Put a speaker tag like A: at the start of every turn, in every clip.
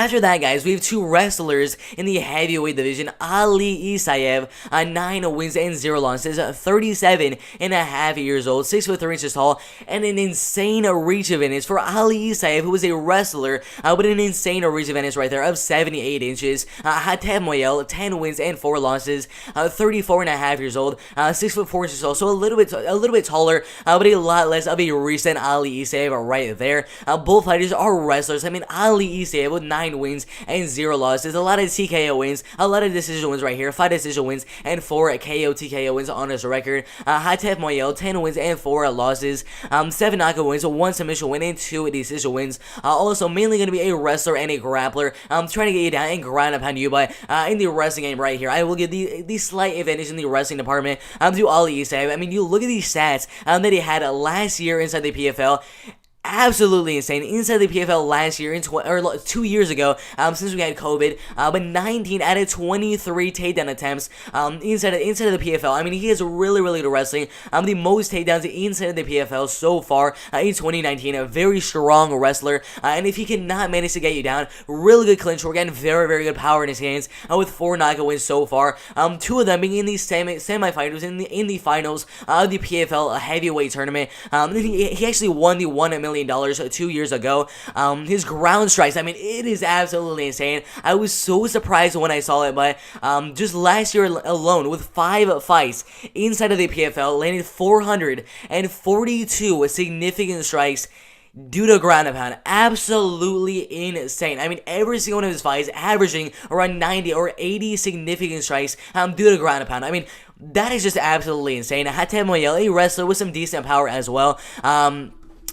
A: After that, guys, we have two wrestlers in the heavyweight division. Ali Isaev, 9 wins and 0 losses, 37 and a half years old, 6'3" tall, and an insane reach advantage for Ali Isaev, who was a wrestler, but an insane reach advantage right there of 78 inches. Hatef Moeil, 10 wins and 4 losses, 34 and a half years old, 6'4" tall, so a little bit taller, but a lot less of a reach than Ali Isaev right there. Both fighters are wrestlers. I mean, Ali Isaev with 9 wins and 0 losses, a lot of TKO wins, a lot of decision wins right here, 5 decision wins and 4 KO TKO wins on his record. Hatef Moeil, 10 wins and 4 losses, 7 knockout wins, 1 submission win and 2 decision wins. Also mainly going to be a wrestler and a grappler, trying to get you down and grind upon you, but in the wrestling game right here, I will give the slight advantage in the wrestling department to Ali Isaev. I mean, you look at these stats that he had last year inside the PFL. Absolutely insane. Inside the PFL last year, 2 years ago, since we had COVID, but 19 out of 23 takedown attempts inside of the PFL. I mean, he is really good wrestling. The most takedowns inside of the PFL so far in 2019. A very strong wrestler, and if he cannot manage to get you down, really good clinch work and very good power in his hands. With 4 knockout wins so far, 2 of them being in the semi-finals, in the finals of the PFL heavyweight tournament. He actually won the $1 million 2 years ago. His ground strikes, I mean, it is absolutely insane. I was so surprised when I saw it, but just last year alone, with 5 fights inside of the PFL, landed 442 significant strikes due to ground and pound. Absolutely insane. I mean, every single one of his fights averaging around 90 or 80 significant strikes due to ground and pound. I mean, that is just absolutely insane. Hatef Moeil, a wrestler with some decent power as well.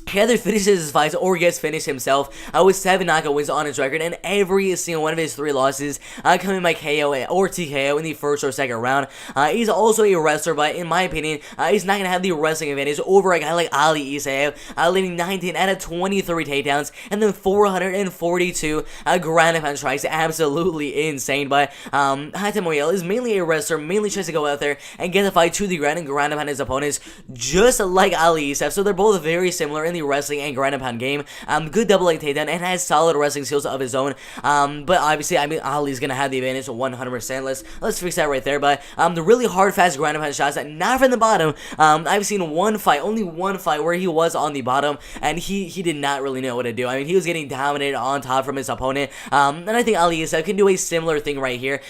A: He either finishes his fights or gets finished himself with 7 knockout wins on his record, and every single one of his 3 losses coming by KO or TKO in the first or second round. He's also a wrestler, but in my opinion, he's not going to have the wrestling advantage over a guy like Ali Isaev, leading 19 out of 23 takedowns, and then 442 ground and pound strikes. Absolutely insane, but Hatef Moeil is mainly a wrestler, mainly tries to go out there and get the fight to the ground and ground and pound his opponents, just like Ali Isaev, so they're both very similar in the wrestling and ground and pound game. Good double leg takedown and has solid wrestling skills of his own. But obviously, I mean, Ali's gonna have the advantage 100%. Let's fix that right there. But the really hard, fast ground and pound shots, not from the bottom. I've seen only one fight where he was on the bottom and he did not really know what to do. I mean, he was getting dominated on top from his opponent. And I think Ali Isaev can do a similar thing right here.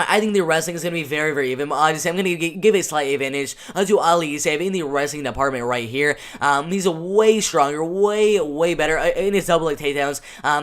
A: I think the wrestling is going to be very even. Obviously, I'm going to give a slight advantage to Ali Isaev in the wrestling department right here. He's a way stronger, way better in his double leg takedowns.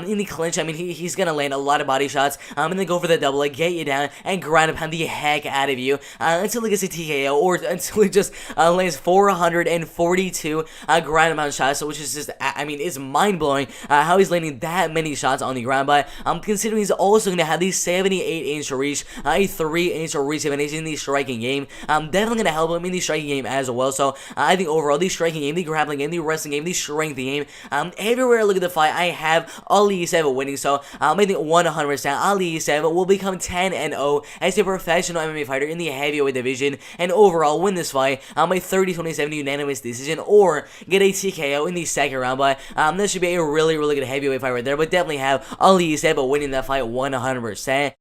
A: In the clinch, I mean, he's going to land a lot of body shots and then go for the double leg, get you down, and ground and pound the heck out of you until he gets a TKO or until he just lands 442 ground and pound shots, which is just, I mean, it's mind-blowing how he's landing that many shots on the ground. But considering he's also going to have the 78-inch reach, a 3-inch reach advantage in the striking game. Definitely going to help him in the striking game as well. So I think overall, the striking game, the grappling game, the wrestling game, the strength game, everywhere I look at the fight, I have Ali Isaev winning. So I think 100% Ali Isaev will become 10-0 as a professional MMA fighter in the heavyweight division, and overall win this fight a 30-27 unanimous decision or get a TKO in the second round. But this should be a really good heavyweight fight right there. But definitely have Ali Isaev winning that fight 100%.